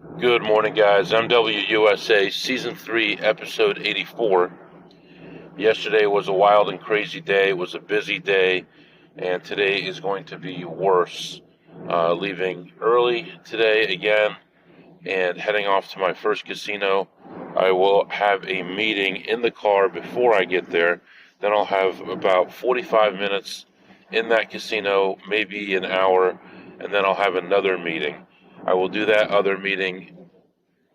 Good morning, guys. MWUSA Season 3, Episode 84. Yesterday was a wild and crazy day. It was a busy day, and today is going to be worse. Leaving early today again and heading off to my first casino. I will have a meeting in the car before I get there. Then I'll have about 45 minutes in that casino, maybe an hour, and then I'll have another meeting. I will do that other meeting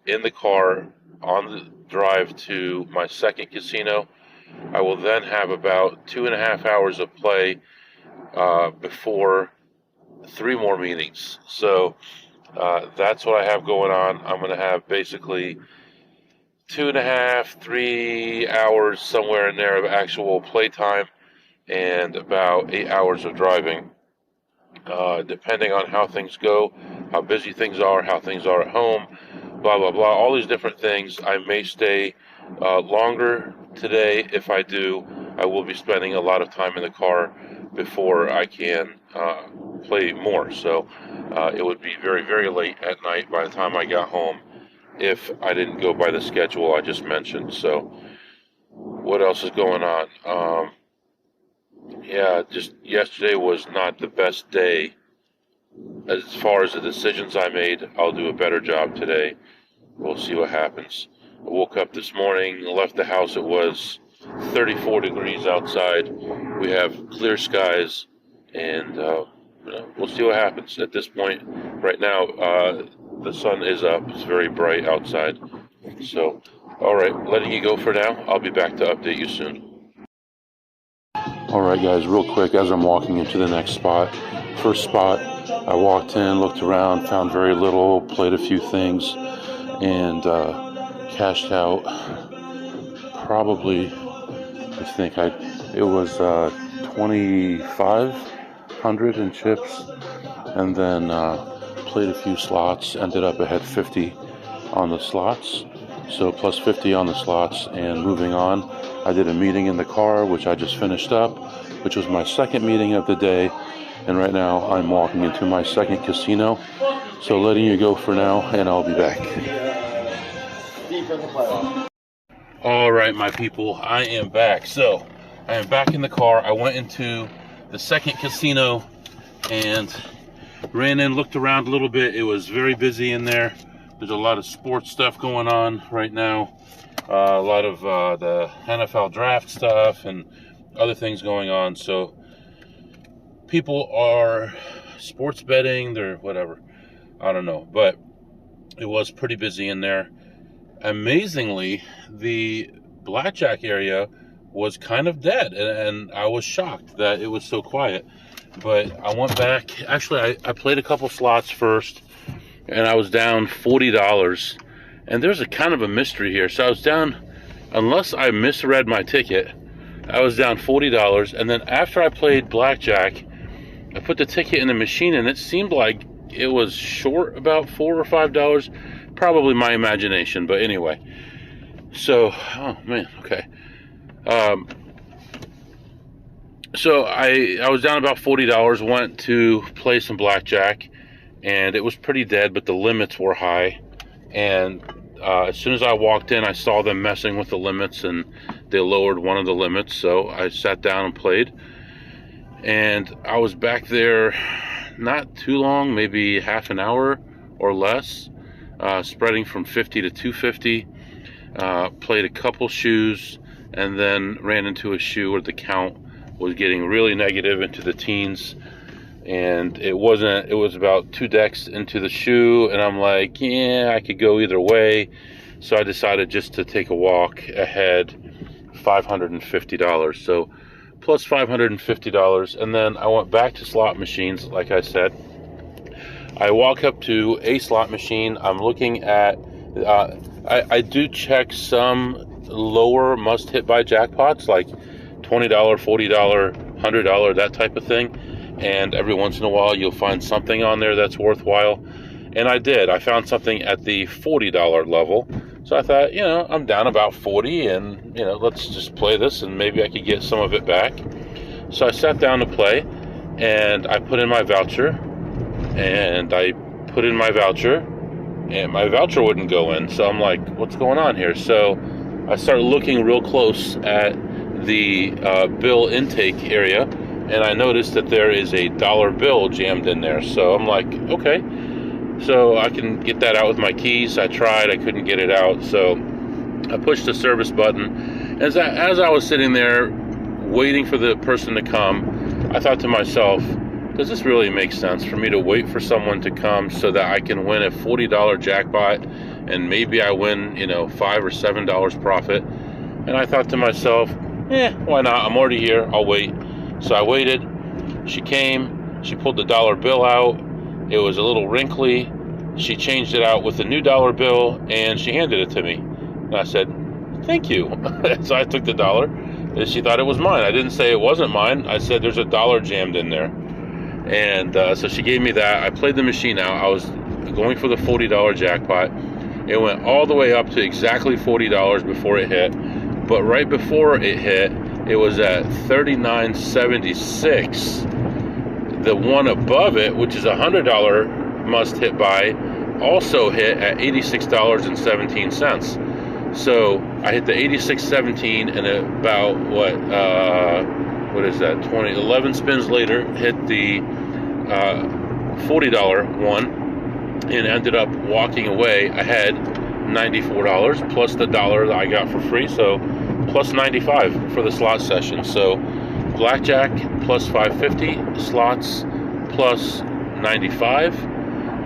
in the car on the drive to my second casino. I will then have about 2.5 hours of play before 3 more meetings. So that's what I have going on. I'm going to have basically 2.5, 3 hours somewhere in there of actual playtime and about 8 hours of driving. Depending on how things go, how busy things are, how things are at home, blah, blah, blah, all these different things. I may stay longer today. If I do, I will be spending a lot of time in the car before I can play more. So it would be very, very late at night by the time I got home if I didn't go by the schedule I just mentioned. So what else is going on? Yeah, just yesterday was not the best day. As far as the decisions I made, I'll do a better job today. We'll see what happens. I woke up this morning, left the house. It was 34 degrees outside. We have clear skies, and we'll see what happens. At this point, right now, the sun is up. It's very bright outside. So, all right, letting you go for now. I'll be back to update you soon. All right, guys, real quick, as I'm walking into the next spot, first spot, I walked in, looked around, found very little, played a few things, and cashed out probably, it was 2,500 in chips, and then played a few slots, ended up ahead 50 on the slots, so plus 50 on the slots, and moving on. I did a meeting in the car, which I just finished up, which was my second meeting of the day, and right now I'm walking into my second casino. So letting you go for now, and I'll be back. All right, my people, I am back. So I am back in the car. I went into the second casino and ran in, looked around a little bit. It was very busy in there. There's a lot of sports stuff going on right now. A lot of the NFL draft stuff and other things going on. So people are sports betting, they're whatever. I don't know. But it was pretty busy in there. Amazingly, the Blackjack area was kind of dead. And I was shocked that it was so quiet. But I went back. Actually, I played a couple slots first. And I was down $40. And there's a kind of a mystery here. So I was down, unless I misread my ticket, I was down $40. And then after I played Blackjack, I put the ticket in the machine, and it seemed like it was short about $4 or $5. Probably my imagination, but anyway. So, oh man, okay. So I was down about $40, went to play some Blackjack, and it was pretty dead, but the limits were high. And as soon as I walked in, I saw them messing with the limits, and they lowered one of the limits. So I sat down and played. And I was back there not too long, maybe half an hour or less, spreading from 50 to 250. Played a couple shoes, and then ran into a shoe where the count was getting really negative into the teens. And it was about 2 decks into the shoe, and I'm like, yeah, I could go either way. So I decided just to take a walk ahead, $550. So plus $550, and then I went back to slot machines, like I said. I walk up to a slot machine. I'm looking at, I do check some lower must-hit by jackpots, like $20, $40, $100, that type of thing. And every once in a while you'll find something on there that's worthwhile. And I did. I found something at the $40 level. So I thought, I'm down about 40, and, let's just play this, and maybe I could get some of it back. So I sat down to play, and I put in my voucher, and my voucher wouldn't go in. So I'm like, what's going on here? So I started looking real close at the bill intake area, and I noticed that there is a dollar bill jammed in there. So I'm like, okay, so I can get that out with my keys. I tried, I couldn't get it out. So I pushed the service button. As I was sitting there waiting for the person to come, I thought to myself, does this really make sense for me to wait for someone to come so that I can win a $40 jackpot and maybe I win, $5 or $7 profit? And I thought to myself, why not? I'm already here. I'll wait. So I waited. She came. She pulled the dollar bill out. It was a little wrinkly. She changed it out with a new dollar bill and she handed it to me. And I said, thank you. So I took the dollar and she thought it was mine. I didn't say it wasn't mine. I said there's a dollar jammed in there. And so she gave me that. I played the machine out. I was going for the $40 jackpot. It went all the way up to exactly $40 before it hit. But right before it hit, it was at $39.76. The one above it, which is a $100 must hit buy, also hit at $86.17. So I hit the $86.17 and about what is that? 11 spins later, hit the $40 one and ended up walking away ahead $94 plus the dollar that I got for free, so plus 95 for the slot session. So blackjack plus 550, slots plus 95,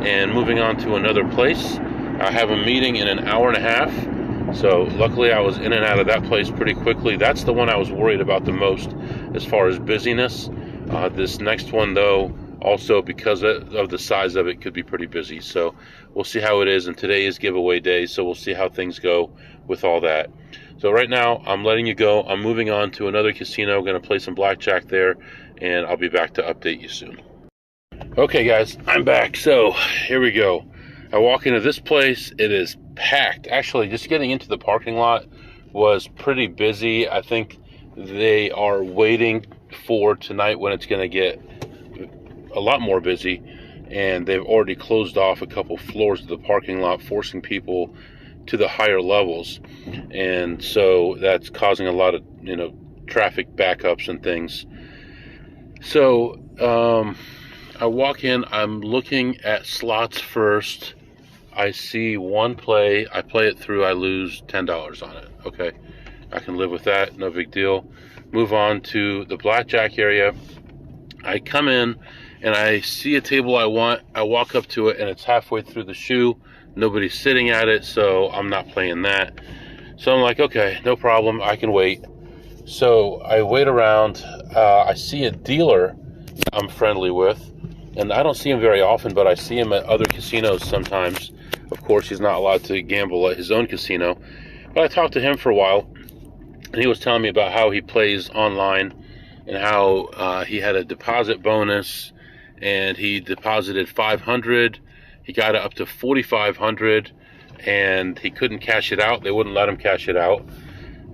and moving on to another place. I have a meeting in an hour and a half, so luckily I was in and out of that place pretty quickly. That's the one I was worried about the most as far as busyness. This next one, though, also because of the size of it, could be pretty busy. So we'll see how it is, and today is giveaway day, so we'll see how things go with all that. So right now, I'm letting you go. I'm moving on to another casino. I'm going to play some blackjack there, and I'll be back to update you soon. Okay, guys, I'm back. So here we go. I walk into this place. It is packed. Actually, just getting into the parking lot was pretty busy. I think they are waiting for tonight when it's going to get a lot more busy, and they've already closed off a couple floors of the parking lot, forcing people to the higher levels, and so that's causing a lot of traffic backups and things. So I walk in, I'm looking at slots first. I see one play, I play it through, I lose $10 on it. Okay, I can live with that, no big deal. Move on to the blackjack area. I come in and I see a table I want. I walk up to it and it's halfway through the shoe. Nobody's sitting at it, so I'm not playing that. So I'm like, okay, no problem, I can wait. So I wait around. I see a dealer I'm friendly with, and I don't see him very often, but I see him at other casinos sometimes. Of course, he's not allowed to gamble at his own casino. But I talked to him for a while, and he was telling me about how he plays online and how he had a deposit bonus, and he deposited $500. He got it up to $4,500, and he couldn't cash it out. They wouldn't let him cash it out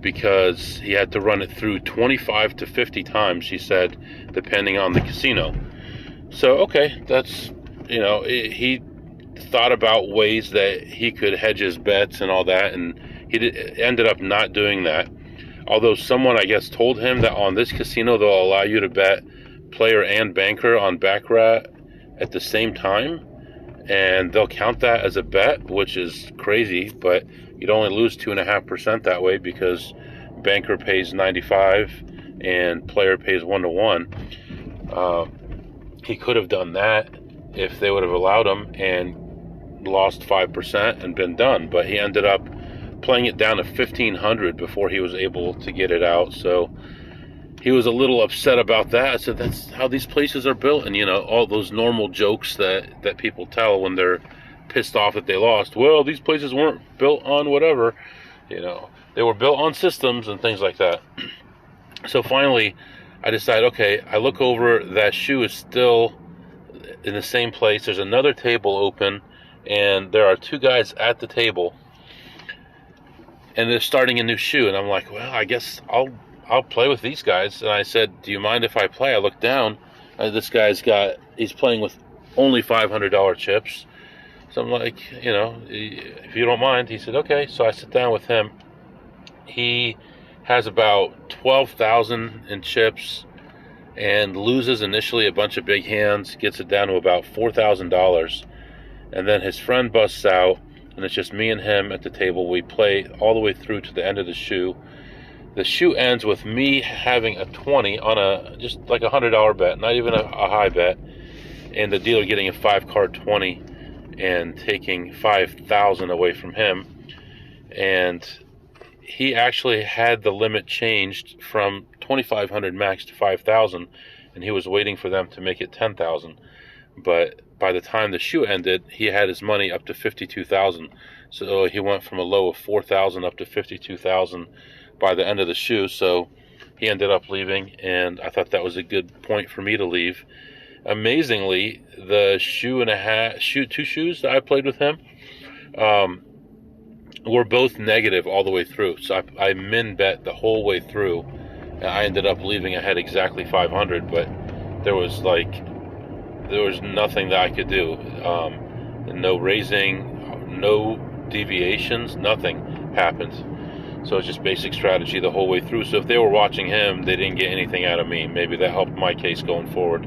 because he had to run it through 25 to 50 times, he said, depending on the casino. So, okay, that's, he thought about ways that he could hedge his bets and all that, and he ended up not doing that. Although someone, I guess, told him that on this casino, they'll allow you to bet player and banker on baccarat at the same time, and they'll count that as a bet, which is crazy, but you'd only lose 2.5% that way because banker pays 95 and player pays 1-to-1. He could have done that if they would have allowed him and lost 5% and been done, but he ended up playing it down to $1,500 before he was able to get it out. So he was a little upset about that. I said, that's how these places are built. And all those normal jokes that people tell when they're pissed off that they lost. Well, these places weren't built on whatever, they were built on systems and things like that. So finally I decide, okay, I look over, that shoe is still in the same place. There's another table open, and there are two guys at the table, and they're starting a new shoe. And I'm like, well, I guess I'll play with these guys. And I said, do you mind if I play? I look down, this guy's he's playing with only $500 chips. So I'm like, if you don't mind. He said, okay. So I sit down with him. He has about 12,000 in chips and loses initially a bunch of big hands, gets it down to about $4,000. And then his friend busts out, and it's just me and him at the table. We play all the way through to the end of the shoe. The shoe ends with me having a 20 on just like $100 bet, not even a high bet, and the dealer getting a 5-card 20 and taking 5,000 away from him. And he actually had the limit changed from 2,500 max to 5,000, and he was waiting for them to make it 10,000. But by the time the shoe ended, he had his money up to 52,000. So he went from a low of 4,000 up to 52,000 by the end of the shoe. So he ended up leaving, and I thought that was a good point for me to leave. Amazingly, the two shoes that I played with him were both negative all the way through. So I min bet the whole way through, and I ended up leaving ahead exactly 500. But there was nothing that I could do. No raising, no deviations, nothing happened. So it's just basic strategy the whole way through. So if they were watching him, they didn't get anything out of me. Maybe that helped my case going forward.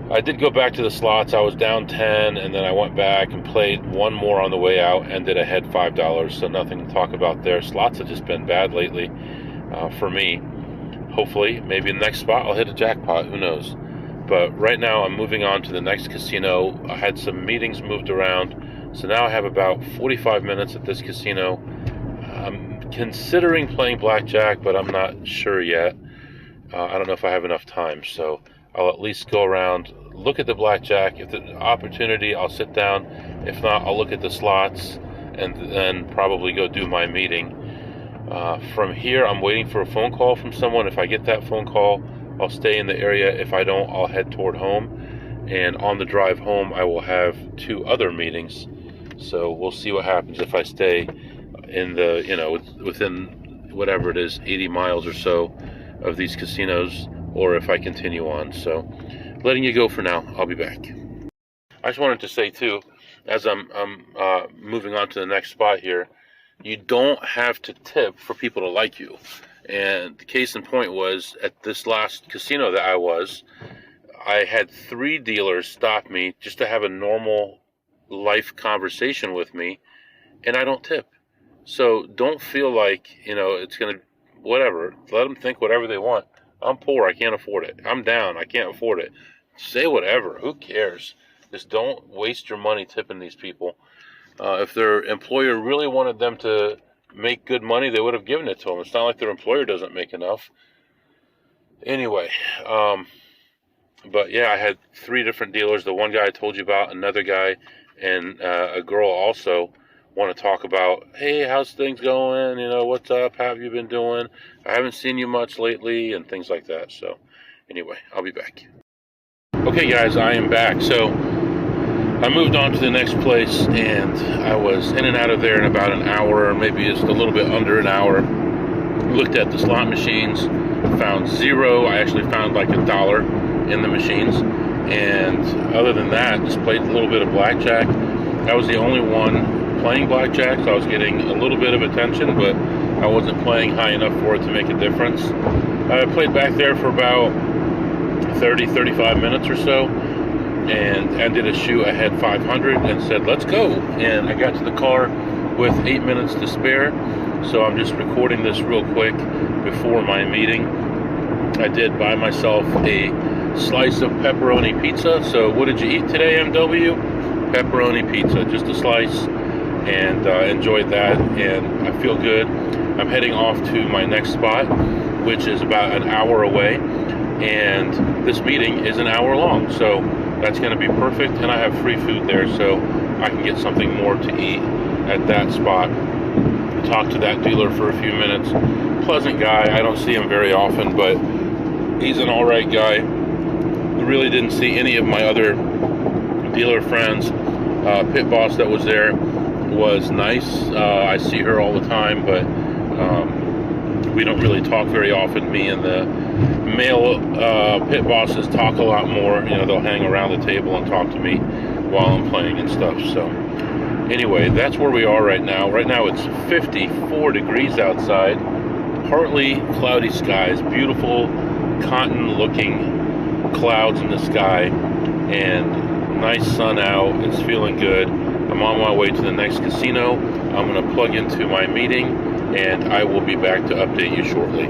I did go back to the slots. I was down 10, and then I went back and played one more on the way out, ended ahead $5, so nothing to talk about there. Slots have just been bad lately for me. Hopefully, maybe in the next spot I'll hit a jackpot. Who knows? But right now I'm moving on to the next casino. I had some meetings moved around, so now I have about 45 minutes at this casino. I'm considering playing blackjack, but I'm not sure yet. I don't know if I have enough time, so I'll at least go around, look at the blackjack. If the opportunity, I'll sit down. If not, I'll look at the slots and then probably go do my meeting. From here, I'm waiting for a phone call from someone. If I get that phone call, I'll stay in the area. If I don't, I'll head toward home. And on the drive home, I will have 2 other meetings. So we'll see what happens if I stay in within whatever it is, 80 miles or so of these casinos, or if I continue on. So letting you go for now. I'll be back. I just wanted to say too, as I'm moving on to the next spot here, you don't have to tip for people to like you. And the case in point was at this last casino that I had 3 dealers stop me just to have a normal life conversation with me, and I don't tip. So don't feel like, it's going to, whatever. Let them think whatever they want. I'm poor, I can't afford it. I'm down, I can't afford it. Say whatever, who cares? Just don't waste your money tipping these people. If their employer really wanted them to make good money, they would have given it to them. It's not like their employer doesn't make enough. Anyway, but yeah, I had 3 different dealers. The one guy I told you about, another guy, and a girl also want to talk about, hey, how's things going? What's up? How have you been doing? I haven't seen you much lately, and things like that. So anyway, I'll be back. Okay, guys, I am back. So I moved on to the next place, and I was in and out of there in about an hour, maybe just a little bit under an hour. Looked at the slot machines, found 0. I actually found like $1 in the machines. And other than that, just played a little bit of blackjack. I was the only one playing blackjack, so I was getting a little bit of attention, but I wasn't playing high enough for it to make a difference. I played back there for about 35 minutes or so, and ended a shoe ahead 500 and said, let's go. And I got to the car with 8 minutes to spare, so I'm just recording this real quick before my meeting. I did buy myself a slice of pepperoni pizza. So what did you eat today, MW? Pepperoni pizza, just a slice, and enjoyed that, and I feel good. I'm heading off to my next spot, which is about an hour away, and this meeting is an hour long, so that's going to be perfect. And I have free food there, so I can get something more to eat at that spot. Talk to that dealer for a few minutes. Pleasant guy. I don't see him very often, but he's an alright guy. Really didn't see any of my other dealer friends. Pit boss that was there was nice. I see her all the time, but we don't really talk very often. Me and the male pit bosses talk a lot more. They'll hang around the table and talk to me. while I'm playing and stuff. So anyway, that's where we are right now. Right now it's 54 degrees outside, partly cloudy skies, beautiful cotton-looking clouds in the sky, and nice sun out. It's feeling good. I'm on my way to the next casino. I'm going to plug into my meeting, and I will be back to update you shortly.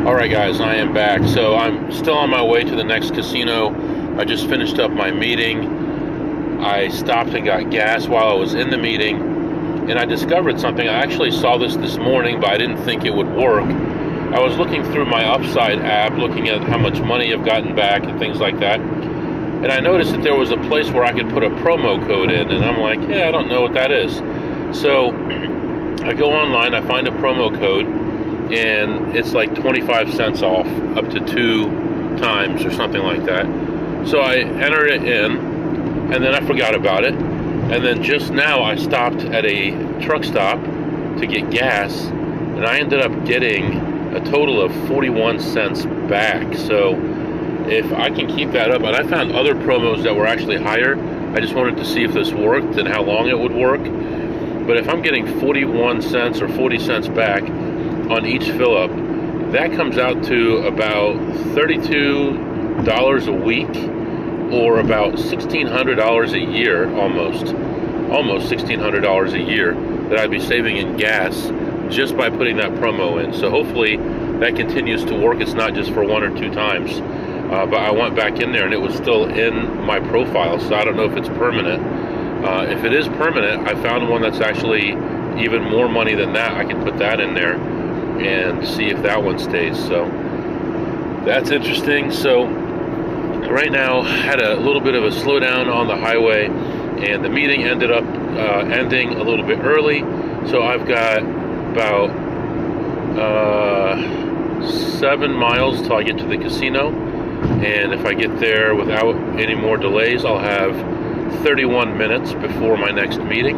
Alright guys, I am back. So I'm still on my way to the next casino. I just finished up my meeting. I stopped and got gas while I was in the meeting, and I discovered something. I actually saw this morning, but I didn't think it would work. I was looking through my Upside app, looking at how much money I've gotten back and things like that, and I noticed that there was a place where I could put a promo code in, and I'm like, yeah, I don't know what that is. So I go online, I find a promo code, and it's like 25 cents off, up to 2 times or something like that. So I entered it in, and then I forgot about it. And then just now I stopped at a truck stop to get gas, and I ended up getting a total of 41 cents back. So if I can keep that up, and I found other promos that were actually higher. I just wanted to see if this worked and how long it would work. But if I'm getting 41 cents or 40 cents back on each fill up, that comes out to about $32 a week, or about $1,600 a year, almost $1,600 a year that I'd be saving in gas just by putting that promo in. So hopefully that continues to work. It's not just for 1 or 2 times. But I went back in there and it was still in my profile, so I don't know if it's permanent. If it is permanent, I found one that's actually even more money than that. I can put that in there and see if that one stays. So that's interesting. So right now had a little bit of a slowdown on the highway, and the meeting ended up ending a little bit early. So I've got about 7 miles till I get to the casino, and if I get there without any more delays, I'll have 31 minutes before my next meeting.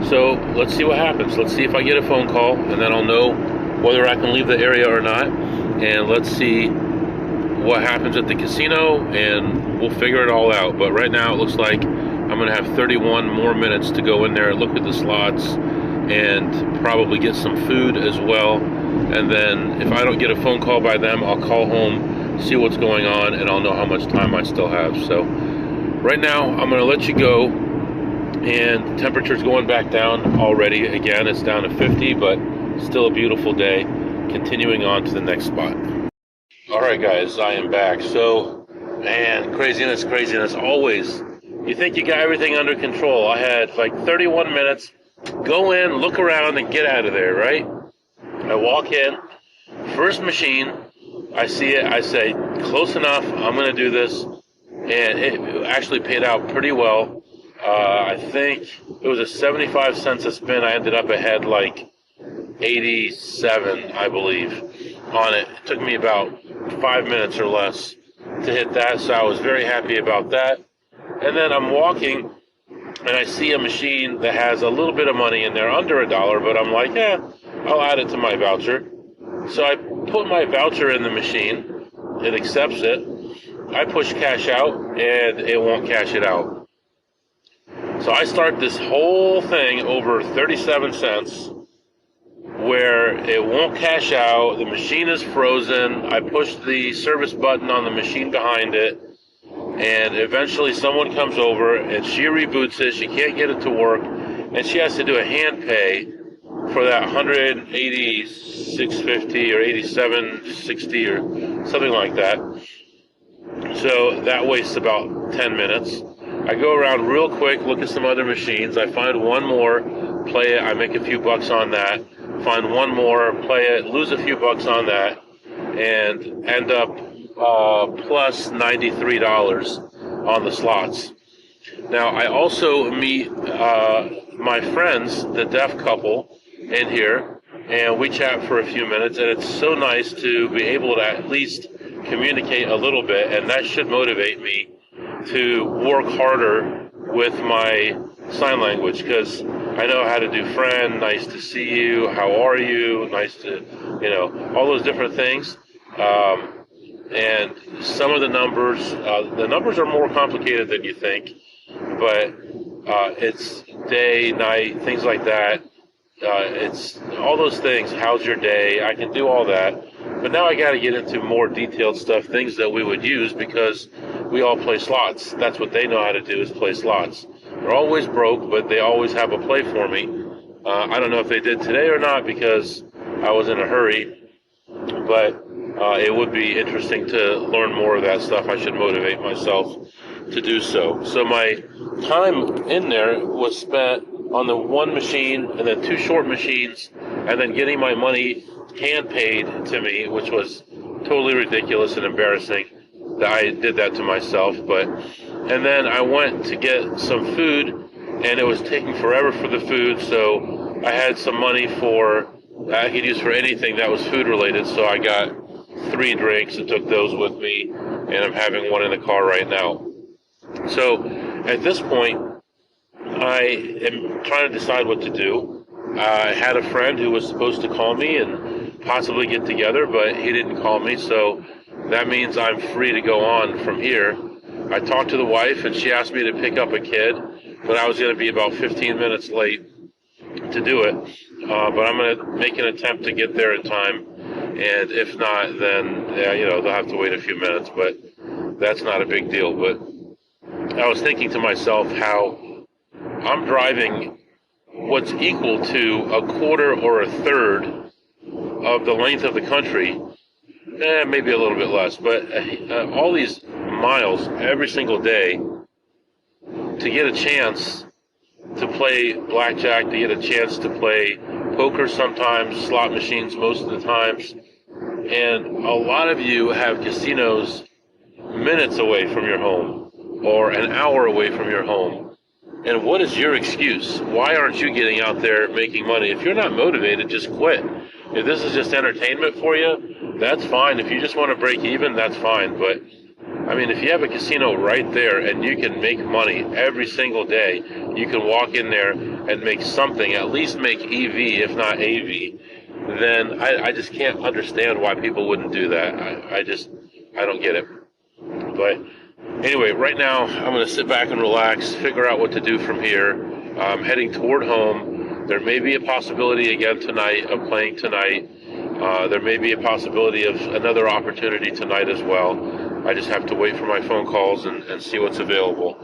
So let's see what happens. Let's see if I get a phone call, and then I'll know whether I can leave the area or not. And let's see what happens at the casino, and we'll figure it all out. But right now it looks like I'm going to have 31 more minutes to go in there, look at the slots, and probably get some food as well. And then if I don't get a phone call by them, I'll call home, see what's going on, and I'll know how much time I still have. So right now I'm going to let you go, and the temperature's going back down already. Again, it's down to 50, but still a beautiful day. Continuing on to the next spot. Alright guys, I am back. So, man, craziness, always. You think you got everything under control. I had like 31 minutes, go in, look around, and get out of there, right? I walk in, first machine, I see it, I say, close enough, I'm going to do this. And it actually paid out pretty well. I think it was a 75 cents a spin. I ended up ahead like 87, I believe, on it. It took me about 5 minutes or less to hit that, so I was very happy about that. And then I'm walking, and I see a machine that has a little bit of money in there, under $1, but I'm like, yeah, I'll add it to my voucher. So I put my voucher in the machine. It accepts it. I push cash out, and it won't cash it out. So I start this whole thing over 37 cents, where it won't cash out. The machine is frozen. I push the service button on the machine behind it, and eventually someone comes over and she reboots it. She can't get it to work, and she has to do a hand pay for that 186.50 or 87.60 or something like that. So that wastes about 10 minutes. I go around real quick, look at some other machines. I find one more, play it, I make a few bucks on that. Find one more, play it, lose a few bucks on that, and end up plus $93 on the slots. Now, I also meet my friends, the deaf couple, in here, and we chat for a few minutes, and it's so nice to be able to at least communicate a little bit, and that should motivate me to work harder with my sign language, because I know how to do friend, nice to see you, how are you, nice to, all those different things. and some of the numbers are more complicated than you think, but it's day, night, things like that. It's all those things. How's your day? I can do all that. But now I got to get into more detailed stuff, things that we would use because we all play slots. That's what they know how to do is play slots. They're always broke, but they always have a play for me. I don't know if they did today or not because I was in a hurry, but it would be interesting to learn more of that stuff. I should motivate myself to do so. So my time in there was spent on the one machine and then two short machines and then getting my money hand paid to me, which was totally ridiculous and embarrassing that I did that to myself. And then I went to get some food and it was taking forever for the food, so I had some money I could use for anything that was food related, so I got 3 drinks and took those with me, and I'm having one in the car right now. So at this point, I am trying to decide what to do. I had a friend who was supposed to call me and possibly get together, but he didn't call me, so that means I'm free to go on from here. I talked to the wife, and she asked me to pick up a kid, but I was going to be about 15 minutes late to do it. But I'm going to make an attempt to get there in time, and if not, then they'll have to wait a few minutes, but that's not a big deal. But I was thinking to myself how I'm driving what's equal to a quarter or a third of the length of the country, maybe a little bit less, but all these miles every single day to get a chance to play blackjack, to get a chance to play poker sometimes, slot machines most of the times. And a lot of you have casinos minutes away from your home or an hour away from your home. And what is your excuse? Why aren't you getting out there making money? If you're not motivated, just quit. If this is just entertainment for you, that's fine. If you just want to break even, that's fine. But I mean, if you have a casino right there and you can make money every single day, you can walk in there and make something, at least make EV, if not AV, then I just can't understand why people wouldn't do that. I don't get it. But anyway, right now I'm going to sit back and relax, figure out what to do from here. I'm heading toward home. There may be a possibility again tonight of playing tonight. There may be a possibility of another opportunity tonight as well. I just have to wait for my phone calls and see what's available.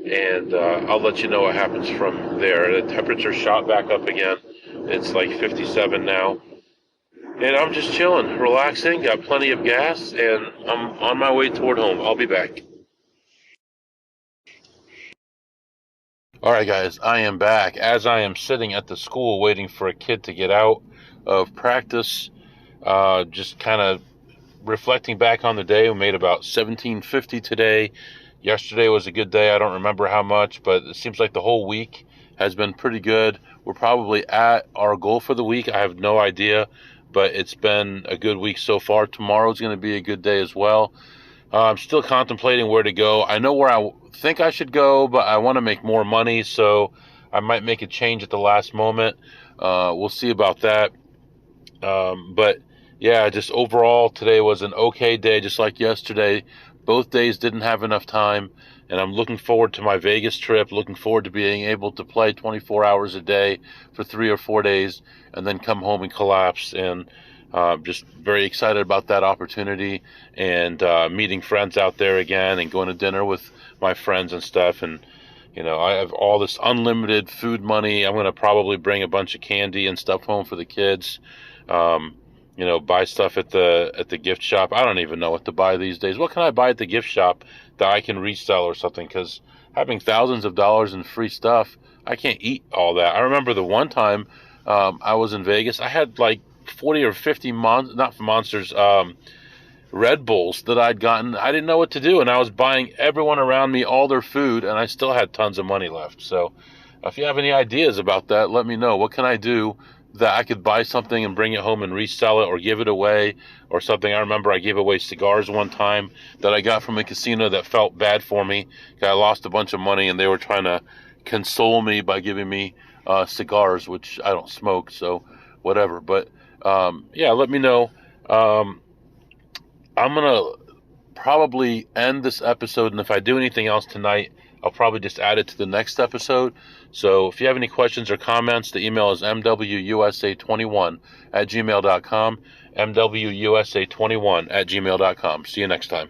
And I'll let you know what happens from there. The temperature shot back up again. It's like 57 now. And I'm just chilling, relaxing, got plenty of gas, and I'm on my way toward home. I'll be back. All right, guys, I am back. As I am sitting at the school waiting for a kid to get out of practice, just kind of reflecting back on the day. We made about $17.50 today. Yesterday was a good day. I don't remember how much, but it seems like the whole week has been pretty good. We're probably at our goal for the week. I have no idea, but it's been a good week so far. Tomorrow's going to be a good day as well. I'm still contemplating where to go. I know where I think I should go, but I want to make more money, so I might make a change at the last moment. We'll see about that. But yeah, just overall, today was an okay day, just like yesterday. Both days didn't have enough time, and I'm looking forward to my Vegas trip, looking forward to being able to play 24 hours a day for 3 or 4 days, and then come home and collapse. And just very excited about that opportunity, and meeting friends out there again, and going to dinner with my friends and stuff. And I have all this unlimited food money. I'm going to probably bring a bunch of candy and stuff home for the kids. Buy stuff at the gift shop. I don't even know what to buy these days. What can I buy at the gift shop that I can resell or something? Because having thousands of dollars in free stuff, I can't eat all that. I remember the one time I was in Vegas, I had like 40 or 50 monsters, Red Bulls that I'd gotten. I didn't know what to do, and I was buying everyone around me all their food, and I still had tons of money left. So if you have any ideas about that, let me know. What can I do that I could buy something and bring it home and resell it or give it away or something? I remember I gave away cigars one time that I got from a casino that felt bad for me. I lost a bunch of money, and they were trying to console me by giving me cigars, which I don't smoke, so whatever. But yeah, let me know. I'm going to probably end this episode, and if I do anything else tonight, I'll probably just add it to the next episode. So if you have any questions or comments, the email is mwusa21@gmail.com, mwusa21@gmail.com. See you next time.